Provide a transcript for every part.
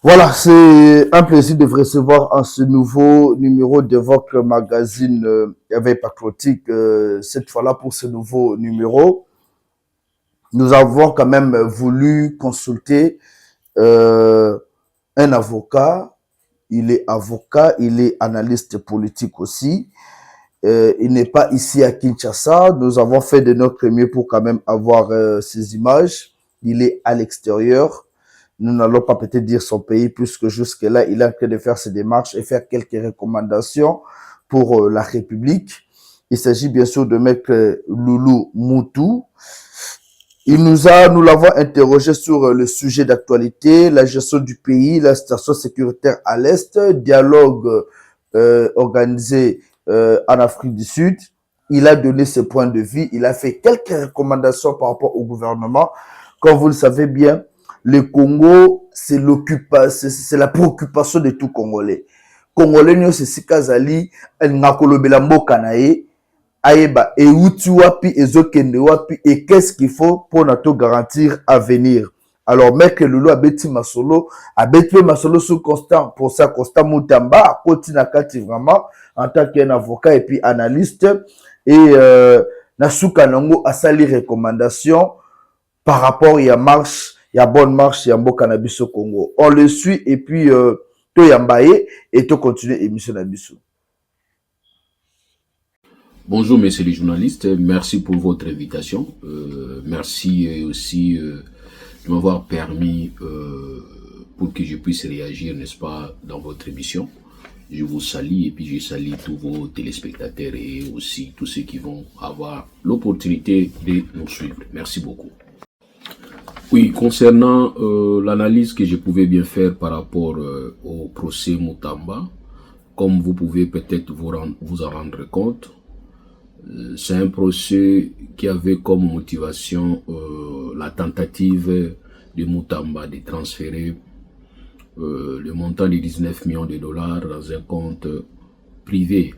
Voilà, c'est un plaisir de vous recevoir en ce nouveau numéro de votre magazine Éveil Patriotique. Cette fois-là, pour ce nouveau numéro, nous avons quand même voulu consulter euh, un avocat. Il est avocat, il est analyste politique aussi. Il n'est pas ici à Kinshasa. Nous avons fait de notre mieux pour quand même avoir ces images. Il est à l'extérieur. Nous n'allons pas peut-être dire son pays, puisque jusque-là, il est en train de faire ses démarches et faire quelques recommandations pour la République. Il s'agit bien sûr de Maître Loulou Moutou. Nous l'avons interrogé sur le sujet d'actualité, la gestion du pays, la situation sécuritaire à l'Est, dialogue organisé en Afrique du Sud. Il a donné ses points de vue, il a fait quelques recommandations par rapport au gouvernement. Comme vous le savez bien, le Congo, c'est la préoccupation de tout Congolais. Congolais, nous, c'est Sikazali, Ngakolobela Mboka na ye, ayeba euti wapi ezokende wapi et qu'est-ce qu'il faut pour notre garantir avenir. Alors Maître Lulu abeti masolo sous Constant, pour ça Constant Moutamba akoti na kati vraiment en tant qu'un avocat et puis analyste et nasuka nango asali recommandation par rapport à marche, il y a bonne marche, il y a bon cannabis au Congo. On le suit et puis to yambaye et to continuer émission nabiso. Bonjour messieurs les journalistes, merci pour votre invitation. Merci aussi de m'avoir permis pour que je puisse réagir, n'est-ce pas, dans votre émission. Je vous salue et puis je salue tous vos téléspectateurs et aussi tous ceux qui vont avoir l'opportunité de nous suivre. Merci beaucoup. Oui, concernant l'analyse que je pouvais bien faire par rapport au procès Moutamba, comme vous pouvez peut-être vous en rendre compte, c'est un procès qui avait comme motivation la tentative de Moutamba de transférer le montant de 19 millions de dollars dans un compte privé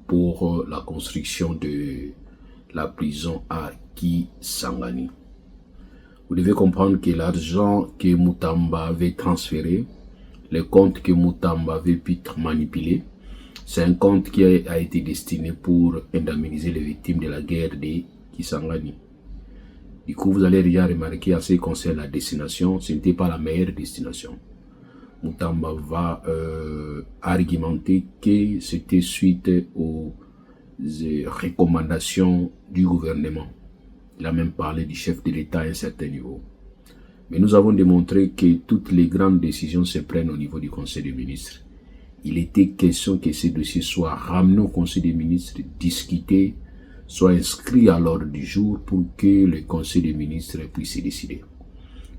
pour la construction de la prison à Kisangani. Vous devez comprendre que l'argent que Moutamba avait transféré, les comptes que Moutamba avait pu manipuler, c'est un compte qui a été destiné pour indemniser les victimes de la guerre de Kisangani. Du coup, vous allez déjà remarquer en ce qui concerne la destination, ce n'était pas la meilleure destination. Moutamba va argumenter que c'était suite aux recommandations du gouvernement. Il a même parlé du chef de l'État à un certain niveau. Mais nous avons démontré que toutes les grandes décisions se prennent au niveau du Conseil des ministres. Il était question que ces dossiers soient ramenés au Conseil des ministres, discutés, soient inscrits à l'ordre du jour pour que le Conseil des ministres puisse décider.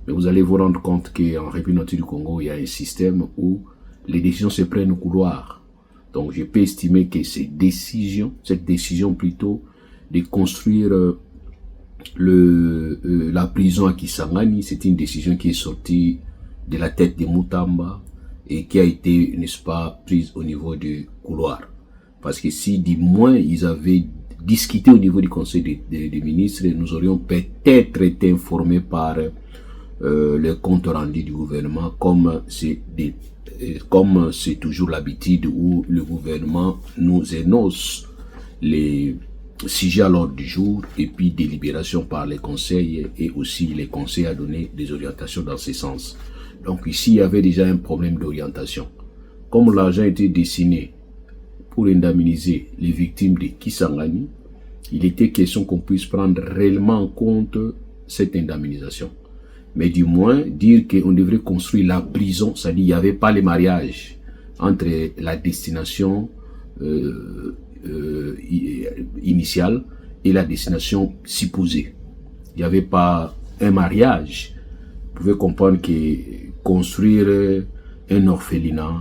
Mais vous allez vous rendre compte qu'en République du Congo, il y a un système où les décisions se prennent au couloir. Donc je peux estimer que cette décision plutôt de construire la prison à Kisangani, c'est une décision qui est sortie de la tête de Moutamba et qui a été, n'est-ce pas, prise au niveau du couloir. Parce que si du moins ils avaient discuté au niveau du Conseil des ministres, nous aurions peut-être été informés par le compte rendu du gouvernement, comme c'est toujours l'habitude où le gouvernement nous énonce les sujets à l'ordre du jour et puis délibération par les conseils et aussi les conseils à donner des orientations dans ce sens. Donc ici, il y avait déjà un problème d'orientation. Comme l'argent était destiné pour indemniser les victimes de Kisangani, il était question qu'on puisse prendre réellement en compte cette indemnisation. Mais du moins, dire qu'on devrait construire la prison, c'est-à-dire qu'il n'y avait pas les mariages entre la destination initiale et la destination supposée. Il n'y avait pas un mariage. Vous pouvez comprendre que construire un orphelinat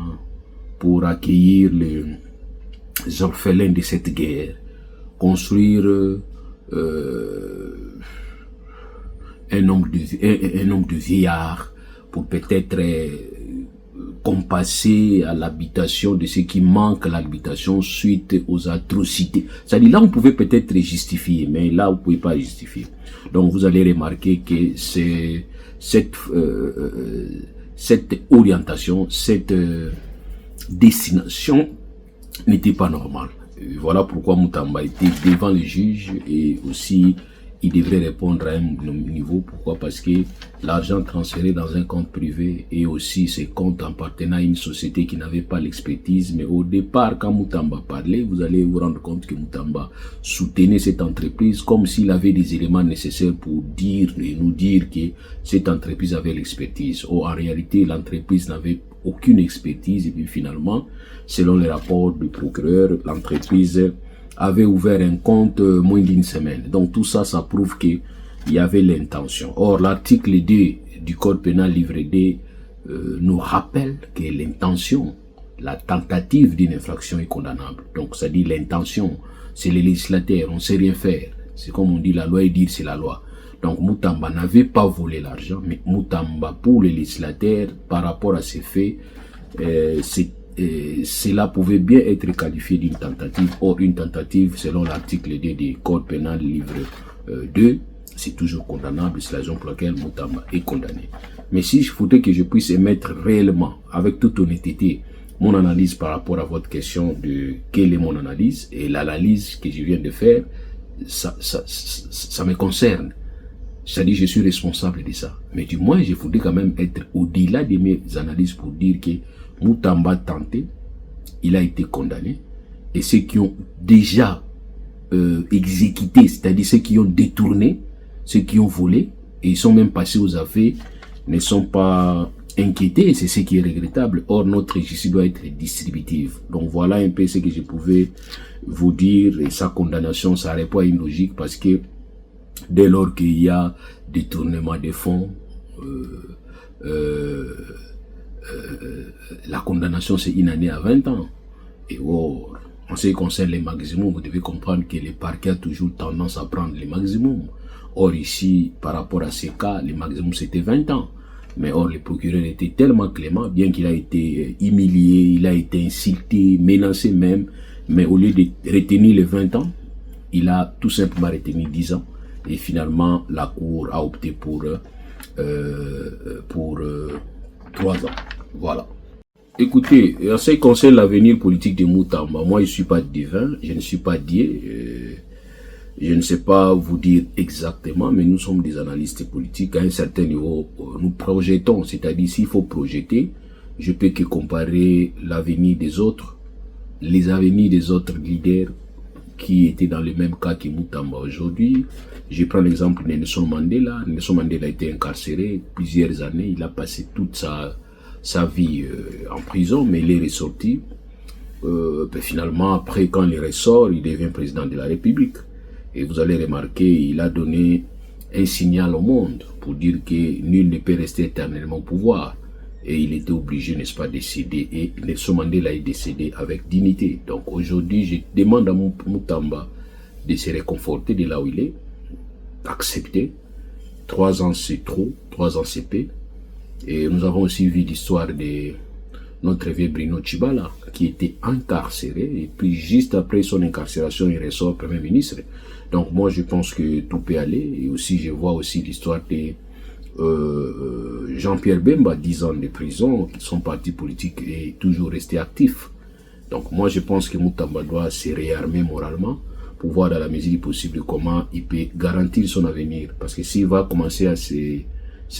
pour accueillir les orphelins de cette guerre, construire un nombre de vieillards pour peut-être compenser à l'habitation de ce qui manque à l'habitation suite aux atrocités. C'est-à-dire là on pouvait peut-être justifier, mais là vous ne pouvez pas justifier. Donc vous allez remarquer que cette orientation, cette destination n'était pas normale. Voilà pourquoi Moutamba était devant le juge et aussi il devrait répondre à un niveau. Pourquoi? Parce que l'argent transféré dans un compte privé et aussi ces comptes appartenant à une société qui n'avait pas l'expertise. Mais au départ, quand Moutamba parlait, vous allez vous rendre compte que Moutamba soutenait cette entreprise comme s'il avait des éléments nécessaires pour dire et nous dire que cette entreprise avait l'expertise. Or, en réalité, l'entreprise n'avait aucune expertise et puis finalement, selon les rapports du procureur, l'entreprise avait ouvert un compte moins d'une semaine. Donc tout ça, ça prouve qu'il y avait l'intention. Or, l'article 2 du Code pénal livre D nous rappelle que l'intention, la tentative d'une infraction est condamnable. Donc ça dit l'intention, c'est le législateur, on ne sait rien faire. C'est comme on dit, la loi est dire, c'est la loi. Donc Moutamba n'avait pas volé l'argent, mais Moutamba, pour le législateur, par rapport à ces faits, cela pouvait bien être qualifié d'une tentative. Or, une tentative, selon l'article 2 du Code pénal livre 2, c'est toujours condamnable. C'est la raison pour laquelle Moutamba est condamné. Mais si je voudrais que je puisse émettre réellement, avec toute honnêteté, mon analyse par rapport à votre question de quelle est mon analyse, et l'analyse que je viens de faire, ça me concerne. C'est-à-dire je suis responsable de ça. Mais du moins, je voudrais quand même être au-delà de mes analyses pour dire que Moutamba tenté, il a été condamné. Et ceux qui ont déjà exécuté, c'est-à-dire ceux qui ont détourné, ceux qui ont volé, et ils sont même passés aux affaires, ne sont pas inquiétés, et c'est ce qui est regrettable. Or, notre justice doit être distributive. Donc voilà un peu ce que je pouvais vous dire, et sa condamnation, ça répond à une logique, parce que dès lors qu'il y a détournement des fonds, la condamnation c'est une année à 20 ans. Et en ce qui concerne les maximums, vous devez comprendre que le parquet a toujours tendance à prendre les maximums. Or ici, par rapport à ces cas, les maximums c'était 20 ans. Mais or, le procureur était tellement clément, bien qu'il a été humilié, il a été insulté, menacé même, mais au lieu de retenir les 20 ans, il a tout simplement retenu 10 ans. Et finalement, la Cour a opté pour 3 ans. Voilà. Écoutez, en ce qui concerne l'avenir politique de Moutamba, moi je ne suis pas divin, je ne suis pas Dieu, je ne sais pas vous dire exactement, mais nous sommes des analystes politiques. À un certain niveau, nous projetons, c'est-à-dire s'il faut projeter, je peux que comparer l'avenir des autres, les avenirs des autres leaders qui étaient dans le même cas que Moutamba aujourd'hui. Je prends l'exemple de Nelson Mandela. Nelson Mandela a été incarcéré plusieurs années. Il a passé toute sa vie en prison, mais il est ressorti. Finalement, après, quand il ressort, il devient président de la République. Et vous allez remarquer, il a donné un signal au monde pour dire que nul ne peut rester éternellement au pouvoir. Et il était obligé, n'est-ce pas, de céder. Et Nelson Mandela est décédé avec dignité. Donc aujourd'hui, je demande à Moutamba de se réconforter de là où il est, accepter. 3 ans c'est trop, 3 ans c'est peu. Et nous avons aussi vu l'histoire de notre vieux Bruno Tshibala, qui était incarcéré, et puis juste après son incarcération, il ressort Premier ministre. Donc moi je pense que tout peut aller, et aussi je vois aussi l'histoire de Jean-Pierre Bemba, 10 ans de prison, son parti politique est toujours resté actif. Donc moi je pense que Moutamba doit se réarmer moralement, pour voir dans la mesure du possible comment il peut garantir son avenir. Parce que s'il va commencer à se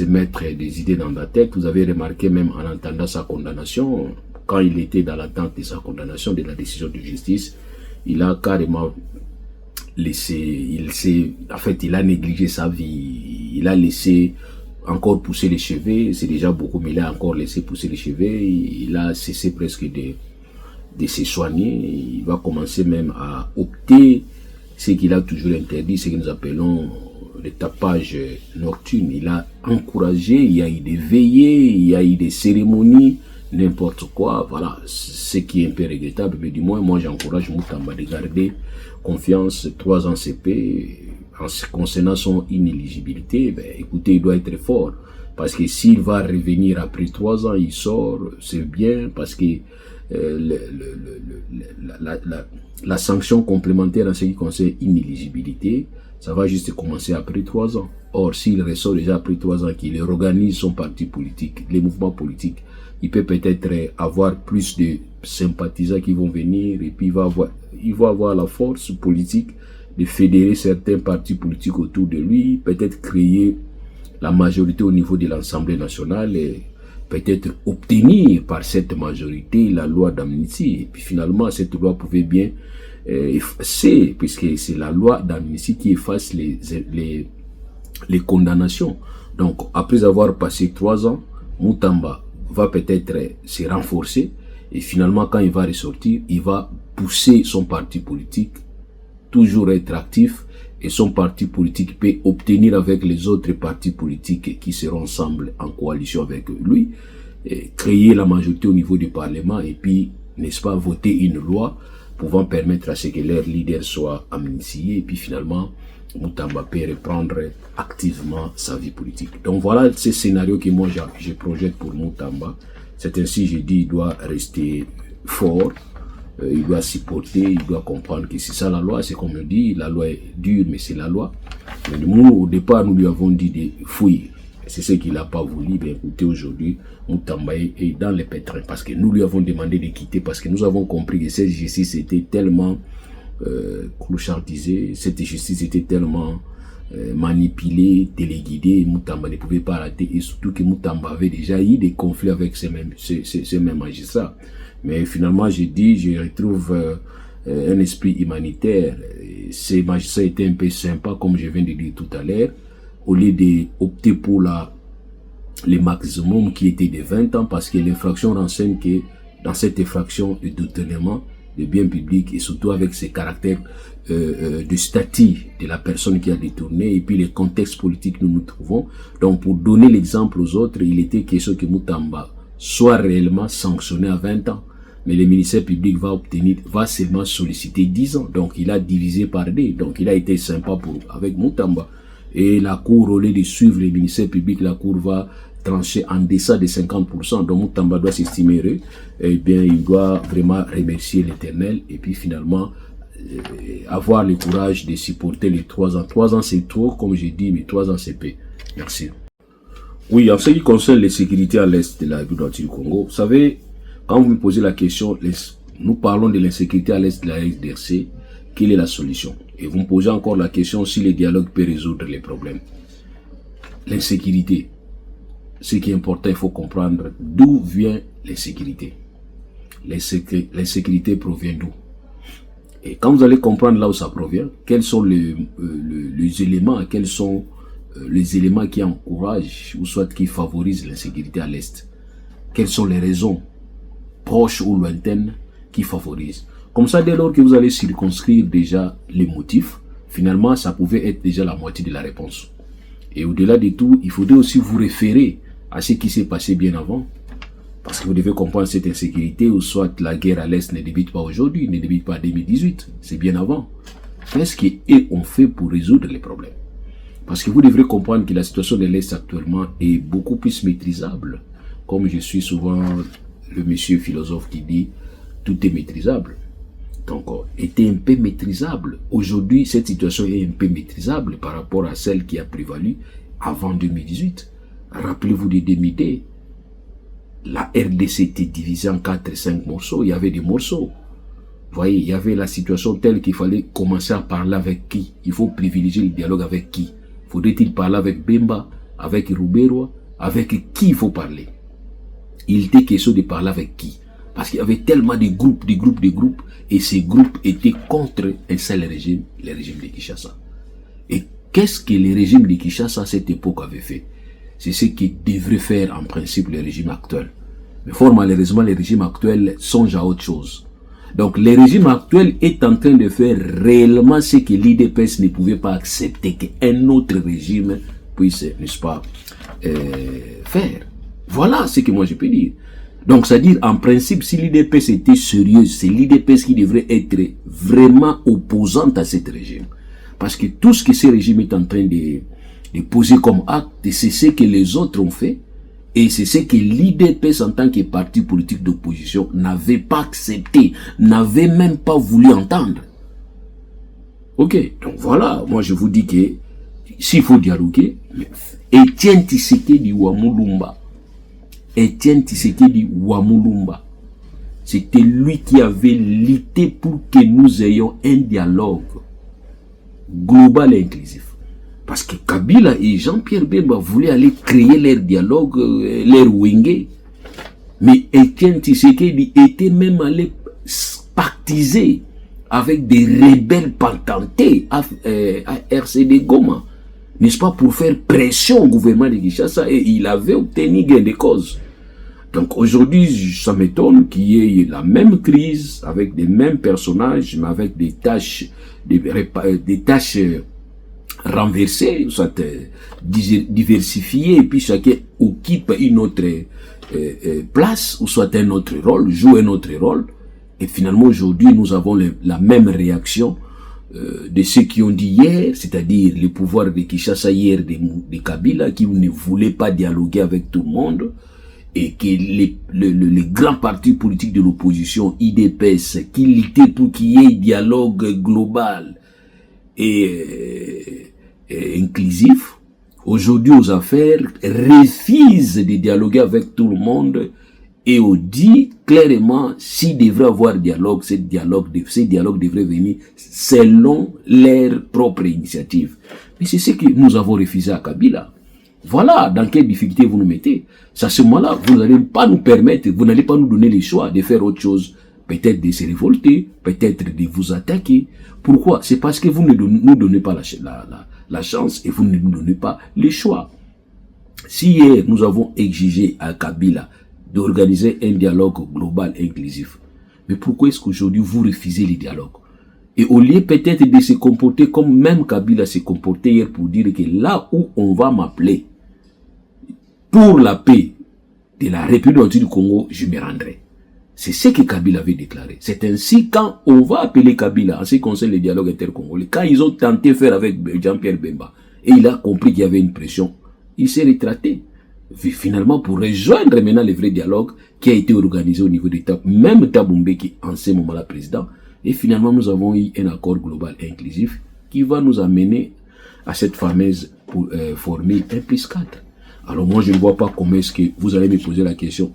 mettre des idées dans la tête, vous avez remarqué même en entendant sa condamnation, quand il était dans l'attente de sa condamnation, de la décision de justice, il a carrément laissé, il a négligé sa vie, il a laissé encore pousser les cheveux, c'est déjà beaucoup, mais il a encore laissé pousser les cheveux, il a cessé presque de se soigner, il va commencer même à opter ce qu'il a toujours interdit, ce que nous appelons le tapage nocturne. Il a encouragé, il y a eu des veillées, il y a eu des cérémonies, n'importe quoi, voilà, ce qui est un peu regrettable, mais du moins, moi j'encourage Moutamba de garder confiance. 3 ans CP, en ce concernant son inéligibilité, ben, écoutez, il doit être fort, parce que s'il va revenir après 3 ans, il sort, c'est bien, parce que la sanction complémentaire en ce qui concerne inéligibilité, ça va juste commencer après 3 ans. Or, s'il ressort déjà après 3 ans, qu'il réorganise son parti politique, les mouvements politiques, il peut peut-être avoir plus de sympathisants qui vont venir et puis il va avoir la force politique de fédérer certains partis politiques autour de lui, peut-être créer la majorité au niveau de l'Assemblée nationale et peut-être obtenir par cette majorité la loi d'amnistie. Et puis finalement, cette loi pouvait bien effacer, puisque c'est la loi d'amnistie qui efface les condamnations. Donc, après avoir passé 3 ans, Moutamba va peut-être se renforcer et finalement, quand il va ressortir, il va pousser son parti politique, toujours être actif, et son parti politique peut obtenir avec les autres partis politiques qui seront ensemble en coalition avec lui, créer la majorité au niveau du Parlement et puis, n'est-ce pas, voter une loi pouvant permettre à ce que leur leader soit amnistié et puis finalement, Moutamba peut reprendre activement sa vie politique. Donc voilà ce scénario que moi je projette pour Moutamba. C'est ainsi, je dis, il doit rester fort, il doit supporter, il doit comprendre que c'est ça la loi, c'est comme on dit, la loi est dure, mais c'est la loi. Mais nous, au départ, nous lui avons dit de fuir. C'est ce qu'il n'a pas voulu. Bien écoutez, aujourd'hui, Moutamba est dans les pétrins parce que nous lui avons demandé de quitter parce que nous avons compris que cette justice était tellement clochardisée, cette justice était tellement manipulée, téléguidée, Moutamba ne pouvait pas arrêter et surtout que Moutamba avait déjà eu des conflits avec ces mêmes magistrats. Mais finalement, je retrouve un esprit humanitaire. Ces magistrats étaient un peu sympas, comme je viens de dire tout à l'heure, au lieu d'opter pour le maximum qui était de 20 ans, parce que l'infraction renseigne que dans cette infraction de détournement de biens publics, et surtout avec ces caractères de statut de la personne qui a détourné, et puis les contextes politiques que nous nous trouvons. Donc, pour donner l'exemple aux autres, il était question que Moutamba soit réellement sanctionné à 20 ans. Mais le ministère public va seulement solliciter 10 ans. Donc, il a divisé par 2. Donc, il a été sympa avec Moutamba. Et la Cour, au lieu de suivre le ministère public, la Cour va trancher en deçà de 50%. Donc, Moutamba doit s'estimer heureux. Eh bien, il doit vraiment remercier l'Éternel. Et puis, finalement, avoir le courage de supporter les 3 ans. 3 ans, c'est trop, comme j'ai dit, mais 3 ans, c'est peu. Merci. Oui, en ce qui concerne les sécurités à l'est de la République du Congo, vous savez, quand vous me posez la question, nous parlons de l'insécurité à l'est de la RDC, quelle est la solution? Et vous me posez encore la question si le dialogue peut résoudre les problèmes. L'insécurité, ce qui est important, il faut comprendre d'où vient l'insécurité. L'insécurité provient d'où? Et quand vous allez comprendre là où ça provient, quels sont les éléments, quels sont les éléments qui encouragent ou soit qui favorisent l'insécurité à l'est? Quelles sont les raisons proches ou lointaines qui favorisent? Comme ça, dès lors que vous allez circonscrire déjà les motifs, finalement, ça pouvait être déjà la moitié de la réponse. Et au-delà de tout, il faudrait aussi vous référer à ce qui s'est passé bien avant. Parce que vous devez comprendre cette insécurité, ou soit la guerre à l'Est ne débute pas aujourd'hui, ne débute pas en 2018, c'est bien avant. Qu'est-ce qu'ils ont fait pour résoudre les problèmes? Parce que vous devrez comprendre que la situation de l'Est actuellement est beaucoup plus maîtrisable. Comme je suis souvent le monsieur philosophe qui dit « tout est maîtrisable ». Donc, était un peu maîtrisable. Aujourd'hui, cette situation est un peu maîtrisable par rapport à celle qui a prévalu avant 2018. Rappelez-vous de 2002. La RDC était divisée en 4 et 5 morceaux. Il y avait des morceaux. Vous voyez, il y avait la situation telle qu'il fallait commencer à parler avec qui. Il faut privilégier le dialogue avec qui. Faudrait-il parler avec Bemba, avec Ruberwa, avec qui il faut parler? Il était question de parler avec qui? Parce qu'il y avait tellement de groupes, et ces groupes étaient contre un seul régime, le régime de Kinshasa. Et qu'est-ce que le régime de Kinshasa à cette époque avait fait? C'est ce qu'il devrait faire en principe le régime actuel. Mais fort malheureusement, le régime actuel songe à autre chose. Donc le régime actuel est en train de faire réellement ce que l'IDPS ne pouvait pas accepter qu'un autre régime puisse, n'est-ce pas, faire. Voilà ce que moi je peux dire. Donc, c'est-à-dire, en principe, si l'IDPS était sérieuse, c'est l'IDPS qui devrait être vraiment opposante à ce régime. Parce que tout ce que ce régime est en train de poser comme acte, c'est ce que les autres ont fait, et c'est ce que l'IDPS, en tant que parti politique d'opposition, n'avait pas accepté, n'avait même pas voulu entendre. Ok, donc voilà, moi je vous dis que s'il faut dialoguer, Etienne Tshisekedi Wamulumba, c'était lui qui avait lutté pour que nous ayons un dialogue global et inclusif. Parce que Kabila et Jean-Pierre Bemba voulaient aller créer leur dialogue, leur wenge. Mais Etienne Tshisekedi était même allé pactiser avec des rebelles patentés à RCD Goma, n'est-ce pas, pour faire pression au gouvernement de Kinshasa, et il avait obtenu gain de cause. Donc aujourd'hui, ça m'étonne qu'il y ait la même crise, avec les mêmes personnages, mais avec des tâches renversées, soit diversifiées, et puis chacun occupe une autre place, ou soit un autre rôle, joue un autre rôle. Et finalement, aujourd'hui, nous avons la même réaction de ceux qui ont dit hier, c'est-à-dire le pouvoir de Kinshasa hier, de Kabila, qui ne voulait pas dialoguer avec tout le monde, et que les grands partis politiques de l'opposition, IDPS, qui luttaient pour qu'il y ait un dialogue global et inclusif, aujourd'hui aux affaires, refusent de dialoguer avec tout le monde, et on dit clairement, s'il devrait avoir dialogue, ces dialogues devraient venir selon leur propre initiative. Mais c'est ce que nous avons refusé à Kabila. Voilà dans quelle difficulté vous nous mettez. À ce moment-là, vous n'allez pas nous permettre, vous n'allez pas nous donner le choix de faire autre chose. Peut-être de se révolter, peut-être de vous attaquer. Pourquoi? C'est parce que vous ne nous donnez pas la chance et vous ne nous donnez pas le choix. Si hier, nous avons exigé à Kabila d'organiser un dialogue global inclusif, mais pourquoi est-ce qu'aujourd'hui vous refusez les dialogues? Et au lieu peut-être de se comporter comme même Kabila s'est comporté hier pour dire que là où on va m'appeler pour la paix de la République du Congo, je me rendrai. C'est ce que Kabila avait déclaré. C'est ainsi quand on va appeler Kabila en ce qui concerne le dialogue intercongolais, quand ils ont tenté de faire avec Jean-Pierre Bemba, et il a compris qu'il y avait une pression, il s'est rétracté. Finalement, pour rejoindre maintenant le vrai dialogue qui a été organisé au niveau de même Taboumbe qui en ce moment-là président, et finalement nous avons eu un accord global et inclusif qui va nous amener à cette fameuse formule 1+4. Alors moi je ne vois pas comment est-ce que vous allez me poser la question,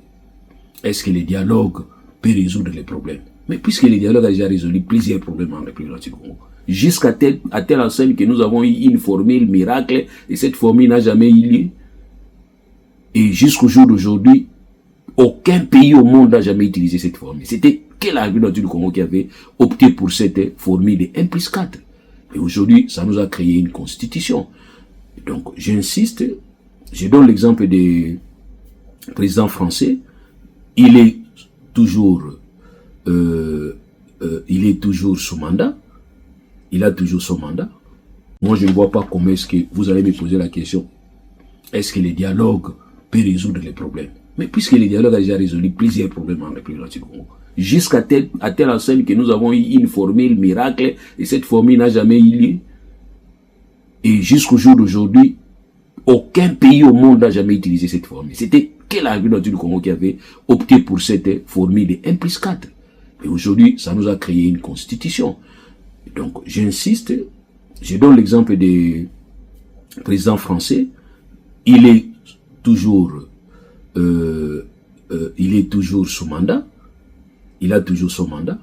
est-ce que le dialogue peut résoudre les problèmes? Mais puisque le dialogue a déjà résolu plusieurs problèmes en République du Congo, jusqu'à telle enseigne que nous avons eu une formule miracle et cette formule n'a jamais eu lieu. Et jusqu'au jour d'aujourd'hui, aucun pays au monde n'a jamais utilisé cette formule. C'était que la République du Congo qui avait opté pour cette formule de 1+4. Et aujourd'hui, ça nous a créé une constitution. Donc, j'insiste, je donne l'exemple du président français. Il est toujours sous mandat. Il a toujours son mandat. Moi, je ne vois pas comment est-ce que vous allez me poser la question. Est-ce que le dialogue peut résoudre les problèmes? Mais puisque le dialogue a déjà résolu plusieurs problèmes en République du Congo, jusqu'à telle enseigne que nous avons eu une formule miracle et cette formule n'a jamais eu lieu. Et jusqu'au jour d'aujourd'hui, aucun pays au monde n'a jamais utilisé cette formule. C'était que la République du Congo qui avait opté pour cette formule de 1+4. Et aujourd'hui, ça nous a créé une constitution. Donc, j'insiste, je donne l'exemple du président français. Il est toujours sous mandat. Il a toujours son mandat.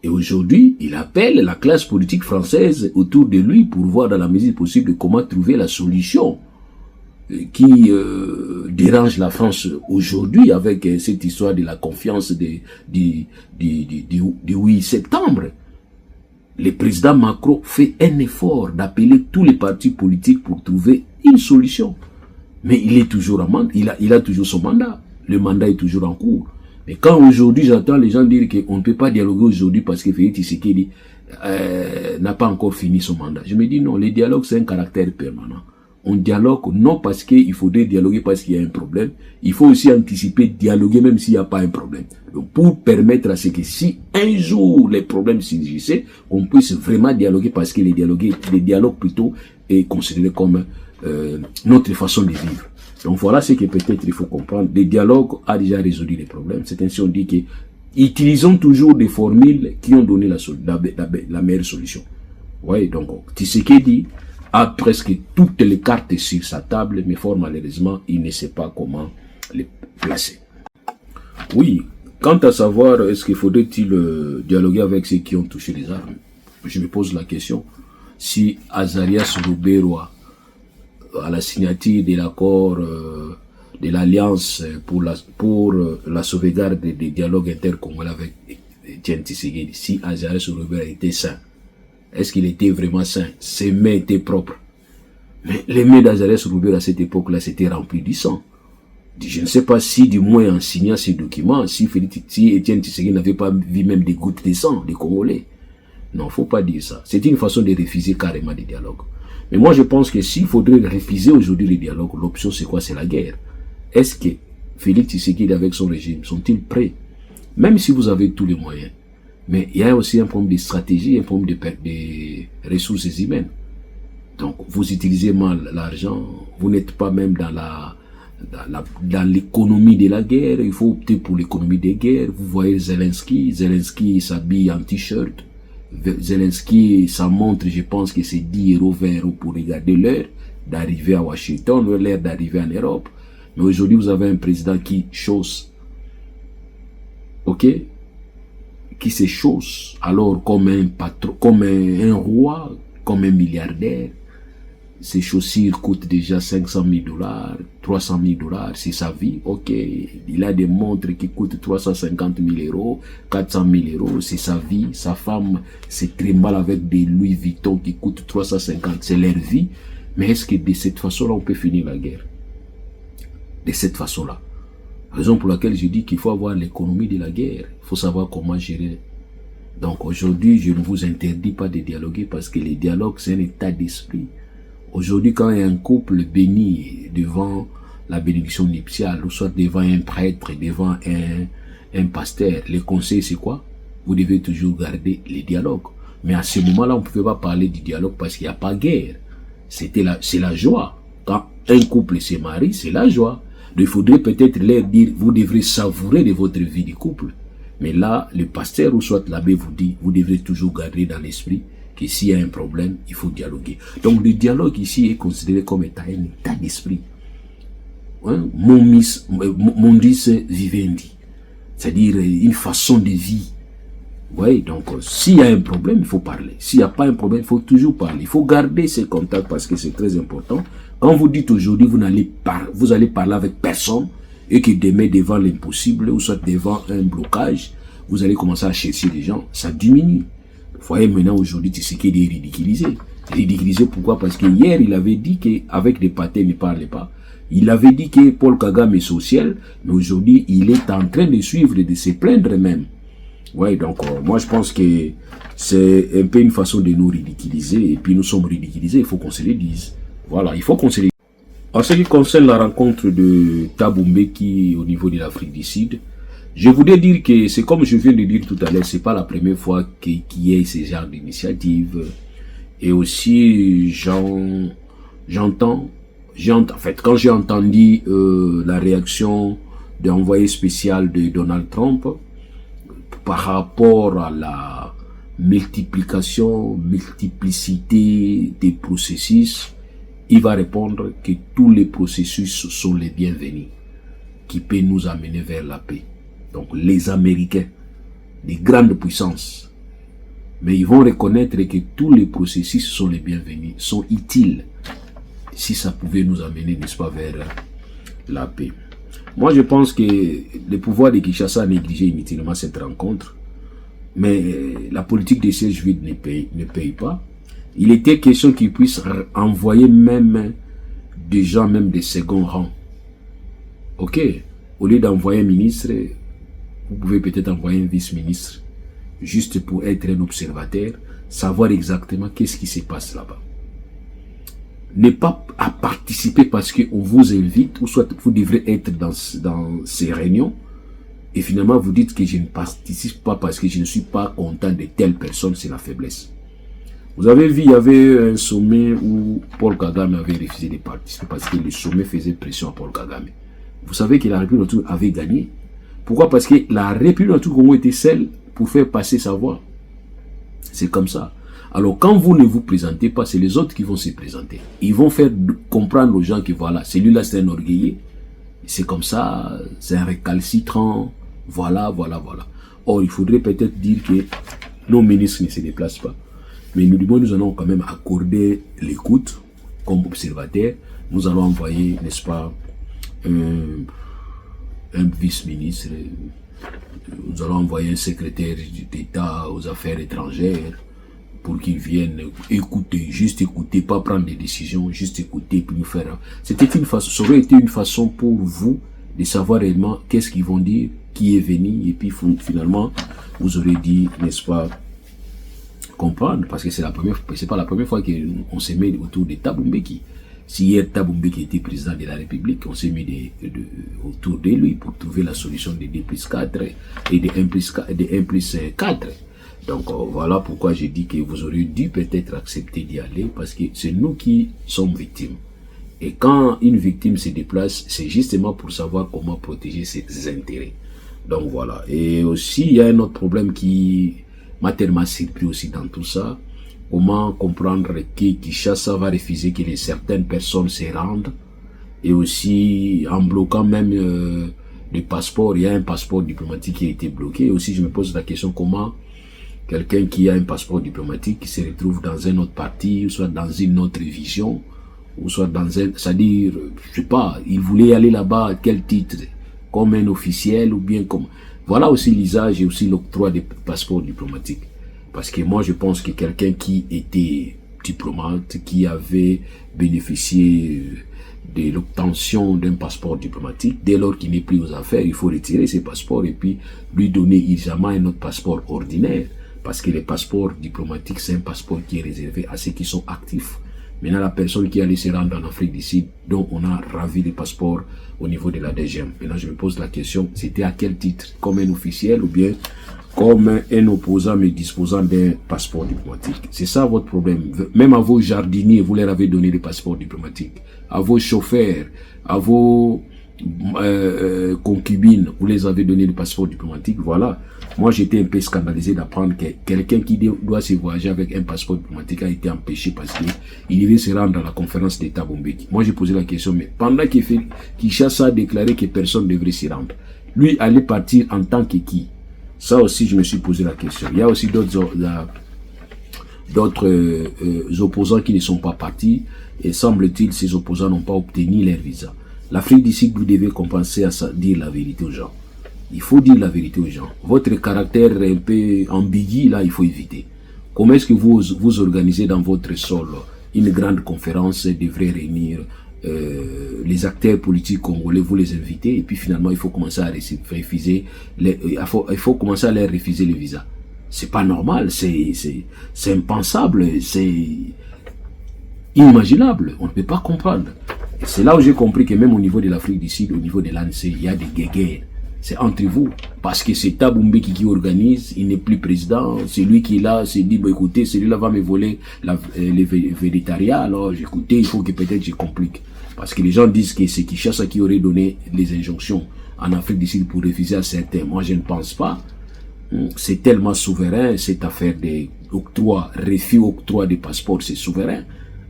Et aujourd'hui, il appelle la classe politique française autour de lui pour voir dans la mesure possible comment trouver la solution qui dérange la France aujourd'hui avec cette histoire de la confiance du 8 septembre. Le président Macron fait un effort d'appeler tous les partis politiques pour trouver une solution. Mais il est toujours en mandat, il a toujours son mandat. Le mandat est toujours en cours. Mais quand aujourd'hui j'entends les gens dire qu'on ne peut pas dialoguer aujourd'hui parce que Félix Tshisekedi n'a pas encore fini son mandat, je me dis non, le dialogue c'est un caractère permanent. On dialogue non parce qu'il faudrait dialoguer parce qu'il y a un problème, il faut aussi anticiper dialoguer même s'il n'y a pas un problème. Donc pour permettre à ce que si un jour les problèmes surgissaient, on puisse vraiment dialoguer parce que le dialogue plutôt est considéré comme notre façon de vivre. Donc voilà ce que peut-être il faut comprendre. Le dialogue a déjà résolu les problèmes. C'est ainsi on dit que utilisons toujours des formules qui ont donné la meilleure solution. Oui, donc Tshisekedi a presque toutes les cartes sur sa table, mais fort malheureusement, il ne sait pas comment les placer. Oui, quant à savoir, est-ce qu'il faudrait-il dialoguer avec ceux qui ont touché les armes? Je me pose la question. Si Azarias Rouberoa, à la signature de l'accord de l'Alliance pour la sauvegarde des dialogues intercongolais avec Etienne Tshisekedi, si Azarias Rouberoa était sain, est-ce qu'il était vraiment sain? Ses mains étaient propres. Mais les mains d'Azarias Rouberoa à cette époque-là, c'était rempli du sang. Je ne sais pas si, du moins, en signant ces documents, si Etienne Tshisekedi n'avait pas vu même des gouttes de sang des Congolais. Non, faut pas dire ça. C'est une façon de refuser carrément des dialogues. Mais moi, je pense que s'il faudrait refuser aujourd'hui les dialogues, l'option, c'est quoi? C'est la guerre. Est-ce que Félix Tshisekedi avec son régime sont-ils prêts? Même si vous avez tous les moyens. Mais il y a aussi un problème de stratégie, un problème de ressources humaines. Donc, vous utilisez mal l'argent, vous n'êtes pas même dans l'économie de la guerre, il faut opter pour l'économie des guerres. Vous voyez Zelensky s'habille en t-shirt. Zelensky, ça montre, je pense que c'est 10 € 20 € pour regarder l'heure d'arriver à Washington, l'heure d'arriver en Europe. Mais aujourd'hui, vous avez un président qui chausse, ok, qui se chausse, alors comme un patron, comme un roi, comme un milliardaire. Ses chaussures coûtent déjà 500 000 $, 300 000 $, c'est sa vie, ok. Il a des montres qui coûtent 350 000 €, 400 000 €, c'est sa vie. Sa femme se trimballe avec des Louis Vuitton qui coûtent 350, c'est leur vie. Mais est-ce que de cette façon-là, on peut finir la guerre? De cette façon-là. Raison pour laquelle je dis qu'il faut avoir l'économie de la guerre. Il faut savoir comment gérer. Donc aujourd'hui, je ne vous interdis pas de dialoguer parce que les dialogues, c'est un état d'esprit. Aujourd'hui, quand il y a un couple béni devant la bénédiction nuptiale, ou soit devant un prêtre, devant un pasteur, les conseils, c'est quoi? Vous devez toujours garder les dialogues. Mais à ce moment-là, on ne pouvait pas parler du dialogue parce qu'il n'y a pas de guerre. C'est la joie. Quand un couple se marie, c'est la joie. Donc, il faudrait peut-être leur dire, vous devrez savourer de votre vie de couple. Mais là, le pasteur ou soit l'abbé vous dit, vous devrez toujours garder dans l'esprit que s'il y a un problème, il faut dialoguer. Donc le dialogue ici est considéré comme état, un état d'esprit. Hein? Mondis vivendi. C'est-à-dire une façon de vie. Oui, donc s'il y a un problème, il faut parler. S'il n'y a pas un problème, il faut toujours parler. Il faut garder ces contacts parce que c'est très important. Quand vous dites aujourd'hui, vous allez parler avec personne et que demain, devant l'impossible ou soit devant un blocage, vous allez commencer à chercher des gens, ça diminue. Vous voyez maintenant aujourd'hui, Tshisekedi est ridiculisé. Ridiculisé pourquoi? Parce que hier, il avait dit qu'avec des pâtés, il ne parlait pas. Il avait dit que Paul Kagame est social, mais aujourd'hui, il est en train de suivre et de se plaindre même. Ouais, donc moi je pense que c'est un peu une façon de nous ridiculiser, et puis nous sommes ridiculisés, il faut qu'on se le dise. Voilà, il faut qu'on se le dise. En ce qui concerne la rencontre de Thabo Mbeki au niveau de l'Afrique du Sud, je voudrais dire que c'est comme je viens de dire tout à l'heure, c'est pas la première fois qu'il y ait ce genre d'initiative. Et aussi, j'entends, en fait, quand j'ai entendu la réaction de l'envoyé spécial de Donald Trump par rapport à la multiplicité des processus, il va répondre que tous les processus sont les bienvenus, qui peuvent nous amener vers la paix. Donc les Américains, les grandes puissances, mais ils vont reconnaître que tous les processus sont les bienvenus, sont utiles, si ça pouvait nous amener, n'est-ce pas, vers la paix. Moi, je pense que le pouvoir de Kinshasa a négligé inutilement cette rencontre, mais la politique des sièges vides ne paye pas. Il était question qu'ils puissent envoyer même des gens, même des seconds rangs. Ok, au lieu d'envoyer un ministre, vous pouvez peut-être envoyer un vice-ministre, juste pour être un observateur, savoir exactement qu'est-ce qui se passe là-bas. Ne pas à participer parce qu'on vous invite, ou soit vous devrez être dans ces réunions, et finalement vous dites que je ne participe pas parce que je ne suis pas content de telle personne, c'est la faiblesse. Vous avez vu, il y avait un sommet où Paul Kagame avait refusé de participer parce que le sommet faisait pression à Paul Kagame. Vous savez que la République du Congo avait gagné. Pourquoi? Parce que la République du Congo était celle pour faire passer sa voix. C'est comme ça. Alors, quand vous ne vous présentez pas, c'est les autres qui vont se présenter. Ils vont faire comprendre aux gens que voilà, celui-là c'est un orgueilleux, c'est comme ça, c'est un récalcitrant, voilà. Or, il faudrait peut-être dire que nos ministres ne se déplacent pas. Mais nous allons quand même accorder l'écoute comme observateurs. Nous allons envoyer, n'est-ce pas, un vice-ministre, nous allons envoyer un secrétaire d'État aux affaires étrangères pour qu'ils viennent écouter, juste écouter, pas prendre des décisions, juste écouter, puis nous faire. Ça aurait été une façon pour vous de savoir réellement qu'est-ce qu'ils vont dire, qui est venu, et puis finalement, vous aurez dit, n'est-ce pas, comprendre, parce que c'est pas la première fois qu'on se met autour de Thabo Mbeki. Si hier Thabo Mbeki était président de la République, on s'est mis autour de lui pour trouver la solution de 2+4 et de 1+4. Donc voilà pourquoi j'ai dit que vous auriez dû peut-être accepter d'y aller, parce que c'est nous qui sommes victimes. Et quand une victime se déplace, c'est justement pour savoir comment protéger ses intérêts. Donc voilà. Et aussi, il y a un autre problème qui m'a tellement surpris aussi dans tout ça. Comment comprendre que Kinshasa va refuser que certaines personnes se rendent, et aussi en bloquant même le passeport. Il y a un passeport diplomatique qui a été bloqué. Et aussi, je me pose la question comment quelqu'un qui a un passeport diplomatique qui se retrouve dans un autre parti, ou soit dans une autre vision, ou soit dans un, c'est-à-dire, je sais pas, il voulait aller là-bas à quel titre, comme un officiel ou bien comme, voilà aussi l'usage et aussi l'octroi des passeports diplomatiques. Parce que moi je pense que quelqu'un qui était diplomate, qui avait bénéficié de l'obtention d'un passeport diplomatique, dès lors qu'il n'est plus aux affaires, il faut retirer ses passeports et puis lui donner urgemment un autre passeport ordinaire. Parce que les passeports diplomatiques, c'est un passeport qui est réservé à ceux qui sont actifs. Maintenant, la personne qui allait se rendre en Afrique du Sud, dont on a ravi les passeports au niveau de la DGM. Maintenant, je me pose la question, c'était à quel titre? Comme un officiel ou bien comme un opposant mais disposant d'un passeport diplomatique? C'est ça votre problème. Même à vos jardiniers, vous leur avez donné des passeports diplomatiques. À vos chauffeurs, à vos concubines, vous les avez donné des passeports diplomatiques. Voilà. Moi, j'étais un peu scandalisé d'apprendre que quelqu'un qui doit se voyager avec un passeport diplomatique a été empêché parce qu'il devait se rendre à la conférence de Thabo Mbeki. Moi, j'ai posé la question, mais pendant qu'il Kinshasa a déclaré que personne ne devrait s'y rendre, lui allait partir en tant que qui? Ça aussi, je me suis posé la question. Il y a aussi d'autres opposants qui ne sont pas partis, et semble-t-il, ces opposants n'ont pas obtenu leur visa. L'Afrique du Sud, vous devez compenser à ça, dire la vérité aux gens. Il faut dire la vérité aux gens. Votre caractère un peu ambigu, là, il faut éviter. Comment est-ce que vous organisez dans votre sol une grande conférence, devrait réunir les acteurs politiques congolais, vous les invitez, et puis finalement, il faut commencer à refuser, il faut commencer à leur refuser les visas. C'est pas normal, c'est impensable, c'est inimaginable. On ne peut pas comprendre. Et c'est là où j'ai compris que même au niveau de l'Afrique du Sud, au niveau de l'ANC, il y a des guéguerres. C'est entre vous. Parce que c'est Thabo Mbeki qui organise, il n'est plus président. C'est lui qui est là, s'est dit, bah, écoutez, celui-là va me voler le végétariat. Alors, écoutez, il faut que peut-être je complique. Parce que les gens disent que c'est Kinshasa qui aurait donné les injonctions en Afrique du Sud pour refuser à certains. Moi, je ne pense pas. C'est tellement souverain, cette affaire des refus-octroi des passeports, c'est souverain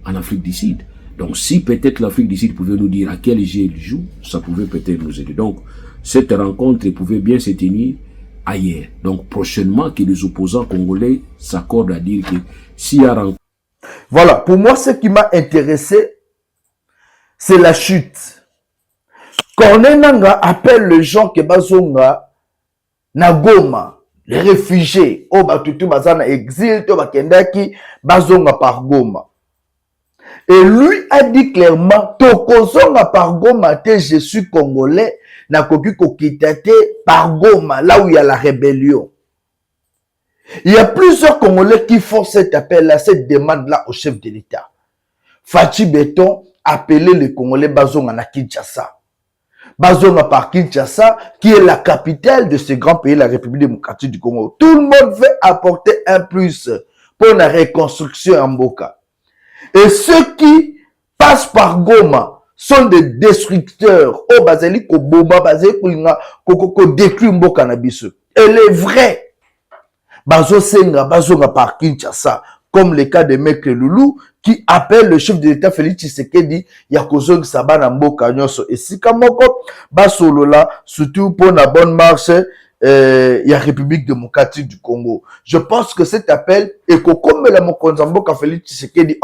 en Afrique du Sud. Donc, si peut-être l'Afrique du Sud pouvait nous dire à quel jeu il joue, ça pouvait peut-être nous aider. Donc, cette rencontre pouvait bien se tenir ailleurs. Donc, prochainement, que les opposants congolais s'accordent à dire que s'il y a rencontre... Voilà, pour moi, ce qui m'a intéressé, c'est la chute. Corneille Nangaa appelle les gens qui bazonga na Goma, les réfugiés, au batutu bazana exil, to bakendaki bazonga par Goma. Et lui a dit clairement, tokozonga par Goma, je suis congolais, na koki kokitate par Goma, là où il y a la rébellion. Il y a plusieurs Congolais qui font cet appel-là, cette demande-là au chef de l'État. Fachi Beton appelé les Congolais bazonga na Kinshasa. Bazonga par Kinshasa, qui est la capitale de ce grand pays, la République démocratique du Congo. Tout le monde veut apporter un plus pour la reconstruction en Mboka. Et ceux qui passent par Goma sont des destructeurs. Oh, bazali ko bomba, bazali ko détruire Mboka na biso. Et les vrais, bazonga par Kinshasa, comme le cas de Maître Loulou, qui appelle le chef de l'État Félix Tshisekedi, Yakozong Sabana Mboka Nyonso et Sikamoko, Basolola, surtout pour la bonne marche, la République démocratique du Congo. Je pense que cet appel, et que comme la Mokonzamboka Félix Tshisekedi,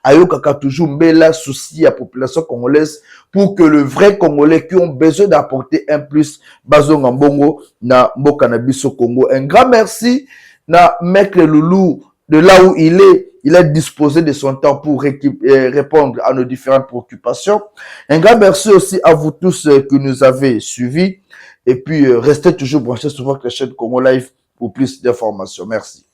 Ayoka toujours mbela souci à la population congolaise pour que le vrai Congolais qui ont besoin d'apporter un plus, Bazonga Mbongo, na Mboka Nabiso Congo. Un grand merci, na Maître Loulou, de là où il est disposé de son temps pour répondre à nos différentes préoccupations. Un grand merci aussi à vous tous qui nous avez suivis. Et puis, restez toujours branchés sur votre chaîne Congo Live pour plus d'informations. Merci.